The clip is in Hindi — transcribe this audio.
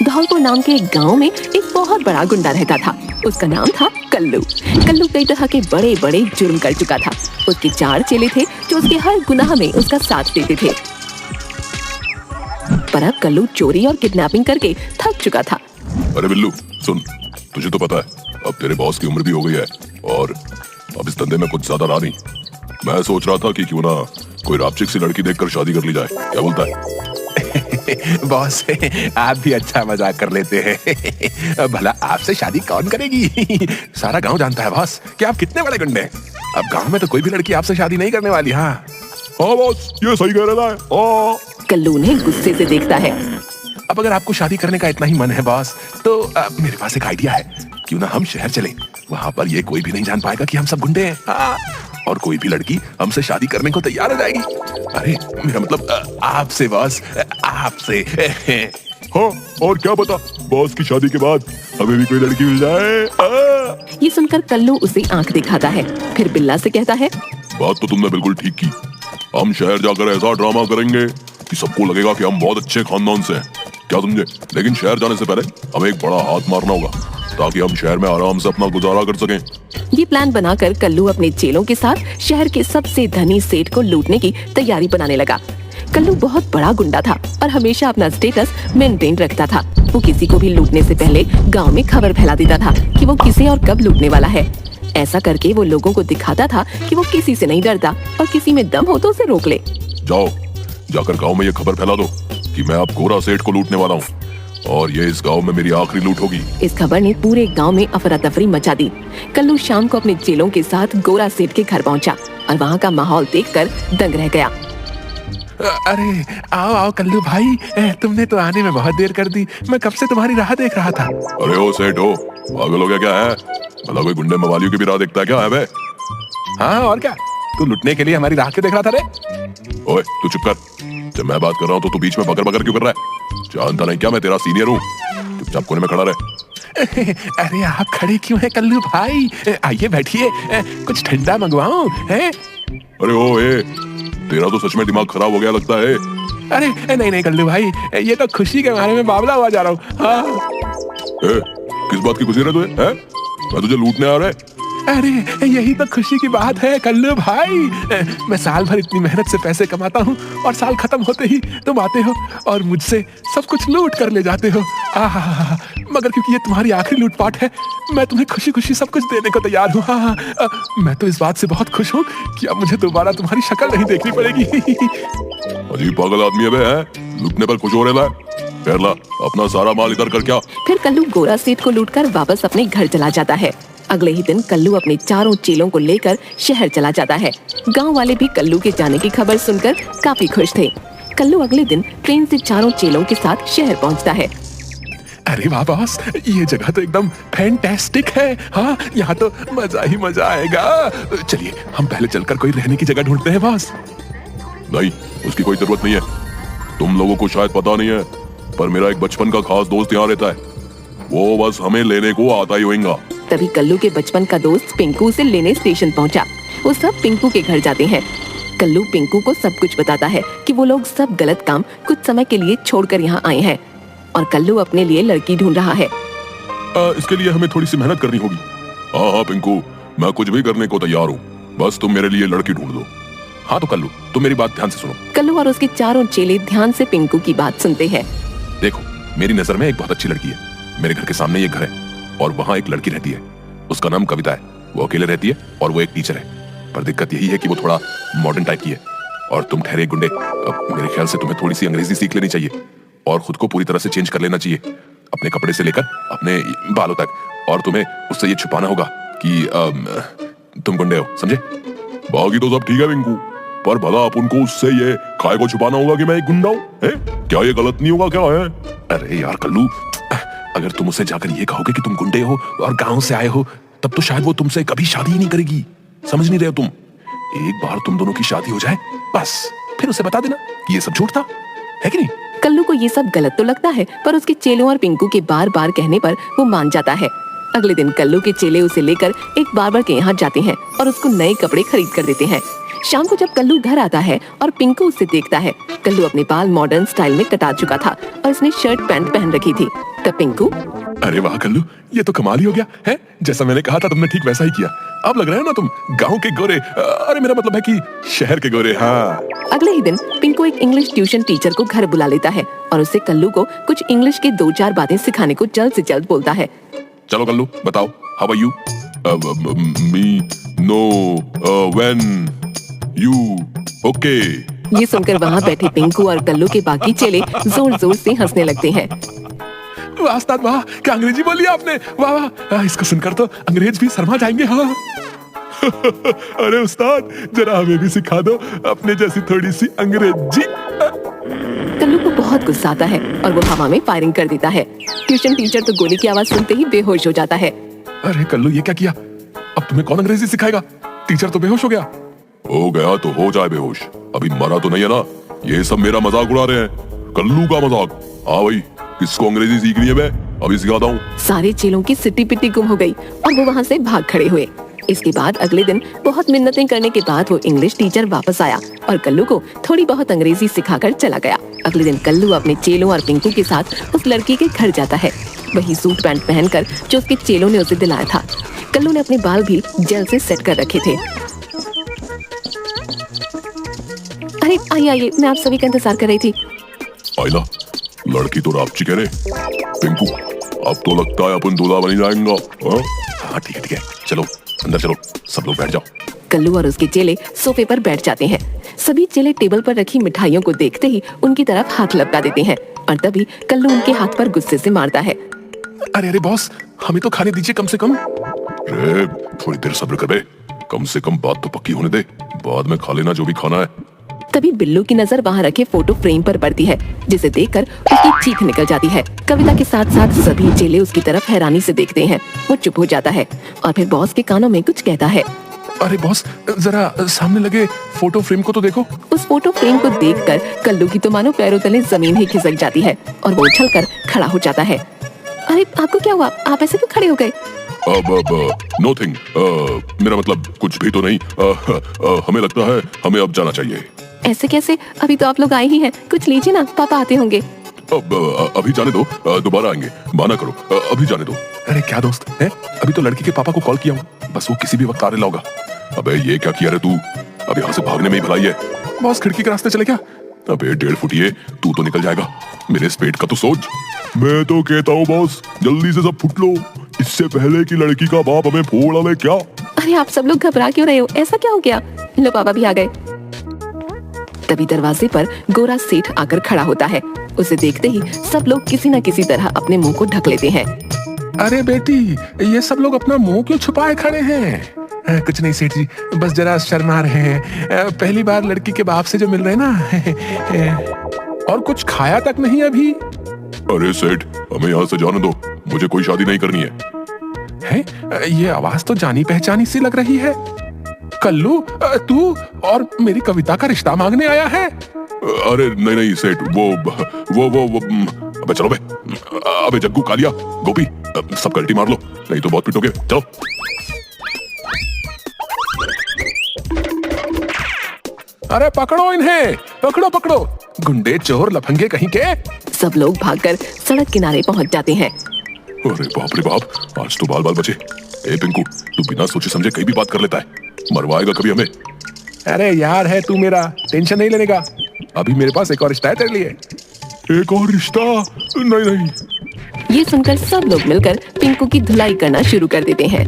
धौलपुर नाम के एक गांव में एक बहुत बड़ा गुंडा रहता था। उसका नाम था कल्लू। कल्लू कई तरह के बड़े बड़े जुर्म कर चुका था। उसके 4 चेले थे जो उसके हर गुनाह में उसका साथ देते थे। पर अब कल्लू चोरी और किडनैपिंग करके थक चुका था। अरे बिल्लू सुन, तुझे तो पता है अब तेरे बॉस की उम्र भी हो गई है और अब इस धंधे में कुछ ज्यादा रहा नहीं। मैं सोच रहा था कि क्यों ना कोई रापचिक सी लड़की देखकर शादी कर ली जाए, क्या बोलता है? बॉस आप भी अच्छा मजाक कर लेते हैं। भला आपसे शादी कौन करेगी? सारा गांव जानता है बॉस कि आप कितने बड़े गुंडे हैं। अब गांव में तो कोई भी लड़की आपसे शादी नहीं करने वाली। हाँ बॉस ये सही कह रहा है। कल्लू उन्हें गुस्से से देखता है। अब अगर आपको शादी करने का इतना ही मन है बॉस, तो मेरे पास एक आइडिया है। क्यों ना हम शहर चलें, वहाँ पर ये कोई भी नहीं जान पाएगा कि हम सब गुंडे हैं। हाँ। और कोई भी लड़की हमसे शादी करने को तैयार हो जाएगी। अरे मेरा मतलब आपसे बॉस, आपसे। हाँ, और क्या पता बॉस की शादी के बाद हमें भी कोई लड़की मिल जाए। ये सुनकर कल्लू उसे आंख दिखाता है, फिर बिल्ला से कहता है, बात तो तुमने बिल्कुल ठीक की। हम शहर जाकर ऐसा ड्रामा करेंगे कि सबको लगेगा कि हम बहुत अच्छे खानदान से हैं, क्या समझे? लेकिन शहर जाने से पहले हमें एक बड़ा हाथ मारना होगा ताकि हम शहर में आराम से अपना गुजारा कर सकें। ये प्लान बनाकर कल्लू अपने चेलों के साथ शहर के सबसे धनी सेठ को लूटने की तैयारी बनाने लगा। कल्लू बहुत बड़ा गुंडा था और हमेशा अपना स्टेटस मेंटेन रखता था। वो किसी को भी लूटने से पहले गांव में खबर फैला देता था कि वो किसे और कब लूटने वाला है। ऐसा करके वो लोगों को दिखाता था कि वो किसी से नहीं डरता और किसी में दम हो तो उसे रोक ले। जाओ, जाकर गांव में ये खबर फैला दो कि मैं अब गोरा सेठ को लूटने वाला हूँ और ये इस गांव में मेरी आखिरी लूट होगी। इस खबर ने पूरे गांव में अफरा तफरी मचा दी। कल्लू शाम को अपने चेलों के साथ गोरा सेठ के घर पहुंचा और वहां का माहौल देखकर दंग रह गया। अरे आओ आओ कल्लू भाई, तुमने तो आने में बहुत देर कर दी। मैं कब से तुम्हारी राह देख रहा था। अरे ओ सेठ हो, पागल हो गया क्या है? भला कोई गुंडे मवालियों की भी राह देखता है क्या है बे? हाँ और क्या, तू लुटने के लिए हमारी राह क्यों देख रहा था रे? ओए तू चुप कर, जब मैं बात कर रहा हूँ तो तू बीच में बकर बकर क्यों कर रहा है? जानता नहीं क्या मैं तेरा सीनियर हूँ? चुपचाप कोने में खड़ा रहे। अरे आप खड़े क्यों हैं कल्लू भाई? आइए बैठिए, कुछ ठंडा मंगवाऊं है? अरे ओ ए, तेरा तो सच में दिमाग खराब हो गया लगता है। अरे नहीं नहीं कल्लू भाई, ये तो खुशी के मारे में बावला हुआ जा रहा हूँ। हाँ। किस बात की खुशी है तुझे? मैं तुझे लूटने आ रहा है? अरे यही तो खुशी की बात है कल्लू भाई। मैं साल भर इतनी मेहनत से पैसे कमाता हूँ और साल खत्म होते ही तुम आते हो और मुझसे सब कुछ लूट कर ले जाते हो। मगर क्योंकि ये तुम्हारी आखिरी लूटपाट है, मैं तुम्हें खुशी खुशी सब कुछ देने को तैयार हूँ। मैं तो इस बात से बहुत खुश हूँ कि अब मुझे दोबारा तुम्हारी शक्ल नहीं देखनी पड़ेगी। अजीब पागल आदमी है बे, लूटने पर खुश हो रहा है। ला, अपना सारा माल इधर कर क्या। फिर कल्लू गोरा सेठ को लूटकर वापस अपने घर चला जाता है। अगले ही दिन कल्लू अपने 4 चेलों को लेकर शहर चला जाता है। गांव वाले भी कल्लू के जाने की खबर सुनकर काफी खुश थे। कल्लू अगले दिन ट्रेन से 4 चेलों के साथ शहर पहुंचता है। अरे वाह बॉस, ये जगह तो एकदम फैंटास्टिक है। हाँ, यहाँ तो मजा ही मजा आएगा। चलिए हम पहले चलकर कोई रहने की जगह ढूंढते हैं बॉस। नहीं, उसकी कोई जरूरत नहीं है। तुम लोगों को शायद पता नहीं है, पर मेरा एक बचपन का खास दोस्त यहाँ रहता है। वो बस हमें लेने को आता ही होगा। तभी कल्लू के बचपन का दोस्त पिंकू उसे लेने स्टेशन पहुंचा। वो सब पिंकू के घर जाते हैं। कल्लू पिंकू को सब कुछ बताता है कि वो लोग सब गलत काम कुछ समय के लिए छोड़कर यहाँ आए हैं और कल्लू अपने लिए लड़की ढूंढ रहा है। इसके लिए हमें थोड़ी सी मेहनत करनी होगी। हाँ पिंकू, मैं कुछ भी करने को तैयार हूँ, बस तुम मेरे लिए लड़की ढूंढ दो। हाँ तो कल्लू, तुम मेरी बात ध्यान से सुनो। कल्लू और उसके 4 चेले ध्यान से पिंकू की बात सुनते हैं। देखो, मेरी नजर में एक बहुत अच्छी लड़की है। मेरे घर के सामने ये घर है और वहाँ एक लड़की रहती है। उसका नाम कविता है। वो अकेले रहती है और वो एक टीचर है। पर दिक्कत यही है कि वो थोड़ा मॉडर्न टाइप की है और तुम ठहरे गुंडे। मेरे ख्याल से तुम्हें थोड़ी सी अंग्रेजी सीख लेनी चाहिए और खुद को पूरी तरह से चेंज कर लेना चाहिए, अपने कपड़े से लेकर अपने बालों तक। और तुम्हें उससे ये छुपाना होगा कि तुम गुंडे हो, समझे? बाकी तो सब ठीक है पिंकू, पर भला आप उनको उससे ये खाए को छुपाना होगा कि मैं एक गुंडा हूँ? क्या ये गलत नहीं होगा क्या है? अरे यार कल्लू, अगर तुम उससे जाकर ये कहोगे कि तुम गुंडे हो और गांव से आए हो, तब तो शायद वो तुमसे कभी शादी ही नहीं करेगी। समझ नहीं रहे हो तुम? एक बार तुम दोनों की शादी हो जाए, बस फिर उसे बता देना कि ये सब झूठ था, है कि नहीं? कल्लू को ये सब गलत तो लगता है, पर उसके चेलों और पिंकू के बार बार कहने पर वो मान जाता है। अगले दिन कल्लू के चेले उसे लेकर एक बार्बर के यहाँ जाते हैं और उसको नए कपड़े खरीद कर देते हैं। शाम को जब कल्लू घर आता है और पिंकू उसे देखता है, कल्लू अपने बाल मॉडर्न स्टाइल में कटा चुका था और इसने शर्ट पैंट पहन रखी थी। तब पिंकू, अरे वाह कल्लू, ये तो कमाल ही हो गया है। जैसा मैंने कहा था तुमने ठीक वैसा ही किया। अब लग रहा है ना तुम गांव के गोरे, अरे मेरा मतलब है कि शहर के गोरे। हाँ। अगले ही दिन पिंकू एक इंग्लिश ट्यूशन टीचर को घर बुला लेता है और उससे कल्लू को कुछ इंग्लिश की 2-4 बातें सिखाने को जल्द से जल्द बोलता है। चलो कल्लू बताओ, how are you? Me no when you okay. ये सुनकर वहाँ बैठे पिंकू और कल्लू के बाकी चेले जोर जोर से हंसने लगते हैं। वाह उस्ताद वाह, क्या अंग्रेजी बोली आपने, वाह वाह। इसको सुनकर तो अंग्रेज भी शर्मा जाएंगे। हाँ। अरे उस्ताद जरा हमें भी सिखा दो अपने जैसी थोड़ी सी अंग्रेजी। कल्लू को बहुत गुस्सा आता है और वो हवा में फायरिंग कर देता है। ट्यूशन टीचर तो गोली की आवाज सुनते ही बेहोश हो जाता है। अरे कल्लू ये क्या किया? अब तुम्हें कौन अंग्रेजी सिखाएगा? टीचर तो बेहोश हो गया। हो गया तो हो जाए बेहोश, अभी मरा तो नहीं है ना। ये सब मेरा मजाक उड़ा रहे हैं, कल्लू का मजाक। हाँ भाई, किसको अंग्रेजी सीखनी है मैं अभी सिखाता हूँ। सारे चेलों की सिट्टी पिट्टी गुम हो गई और वो वहाँ से भाग खड़े हुए। इसके बाद अगले दिन बहुत मिन्नतें करने के बाद वो इंग्लिश टीचर वापस आया और कल्लू को थोड़ी बहुत अंग्रेजी सिखाकर चला गया। अगले दिन कल्लू अपने चेलों और पिंकू के साथ उस लड़की के घर जाता है, वही सूट पैंट पहनकर जो उसके चेलों ने उसे दिलाया था। कल्लू ने अपने बाल भी जेल से सेट कर रखे थे। अरे आइए आइए, मैं आप सभी का इंतजार कर रही थी। आइला, लड़की तो रापची कह रहे। पिंकू, अब तो लगता है अपन दूल्हा बन जाएंगा। हाँ ठीक है, चलो अंदर चलो, सब लोग बैठ जाओ। कल्लू और उसके चेले सोफे पर बैठ जाते हैं। सभी चेले टेबल पर रखी मिठाइयों को देखते ही उनकी तरफ हाथ लपका देते हैं और तभी कल्लू उनके हाथ पर गुस्से से मारता है। अरे अरे बॉस, हमें तो खाने दीजिए कम से कम। अरे थोड़ी देर सब्र कर बे, कम से कम बात तो पक्की होने दे, बाद में खा लेना जो भी खाना है। तभी बिल्लू की नजर वहाँ रखे फोटो फ्रेम पर पड़ती है, जिसे देखकर उसकी चीख निकल जाती है। कविता के साथ साथ सभी चेले उसकी तरफ हैरानी से देखते हैं। वो चुप हो जाता है और फिर बॉस के कानों में कुछ कहता है। अरे बॉस, जरा सामने लगे फोटो फ्रेम को तो देखो। उस फोटो फ्रेम को देखकर कल्लू की तो मानो पैरों तले जमीन ही खिसक जाती है और वो उछलकर खड़ा हो जाता है। अरे आपको क्या हुआ? आप ऐसे क्यों खड़े हो गए? नोथिंग, मेरा मतलब कुछ भी तो नहीं। हमें लगता है हमें अब जाना चाहिए। ऐसे कैसे? अभी तो आप लोग आए ही हैं, कुछ लीजिए ना, पापा आते होंगे। अभी जाने दो, दोबारा आएंगे, बहाना करो, अभी जाने दो। अरे क्या दोस्त है, अभी तो लड़की के पापा को कॉल किया हूँ, बस वो किसी भी वक्त आने होगा। अबे ये क्या किया रे तू? अब यहाँ से भागने में ही भलाई है। बॉस खिड़की के रास्ते चले क्या? अबे 1.5 फुटिए, तू तो निकल जाएगा, मेरे इस पेट का तो सोच। मैं तो कहता हूँ बॉस, जल्दी से सब फुट लो, इससे पहले कि लड़की का बाप हमें फोड़ डाले। क्या? अरे आप सब लोग घबरा क्यों रहे हो? ऐसा क्या हो गया? लो पापा भी आ गए। तभी दरवाजे पर गोरा सेठ आकर खड़ा होता है। उसे देखते ही सब लोग किसी न किसी तरह अपने मुंह को ढक लेते हैं। अरे बेटी, ये सब लोग अपना मुंह क्यों छुपाए खड़े हैं? कुछ नहीं सेठ जी, बस जरा शर्मा रहे हैं। पहली बार लड़की के बाप से जो मिल रहे ना। और कुछ खाया तक नहीं अभी। अरे सेठ, हमें यहाँ से जाने दो, मुझे कोई शादी नहीं करनी है। ये आवाज तो जानी पहचानी सी लग रही है। कल्लू, तू और मेरी कविता का रिश्ता मांगने आया है? अरे नहीं सेठ, वो अबे चलो बे। अबे जग्गू, कालिया, गोपी, सब कल्टी मार लो, नहीं तो बहुत पिटोगे। चलो। अरे पकड़ो इन्हें, पकड़ो पकड़ो, गुंडे चोर लफंगे कहीं के। सब लोग भागकर सड़क किनारे पहुंच जाते हैं। अरे बाप रे बाप, आज तो बाल बाल बचे। ए पिंकू, तू बिना सोचे समझे कहीं भी बात कर लेता है, मरवाएगा कभी हमें। अरे यार है तू मेरा, टेंशन नहीं लेने का, अभी मेरे पास एक और रिश्ता है तेरे लिए। एक और रिश्ता? नहीं। ये सुनकर सब लोग मिलकर पिंकू की धुलाई करना शुरू कर देते हैं।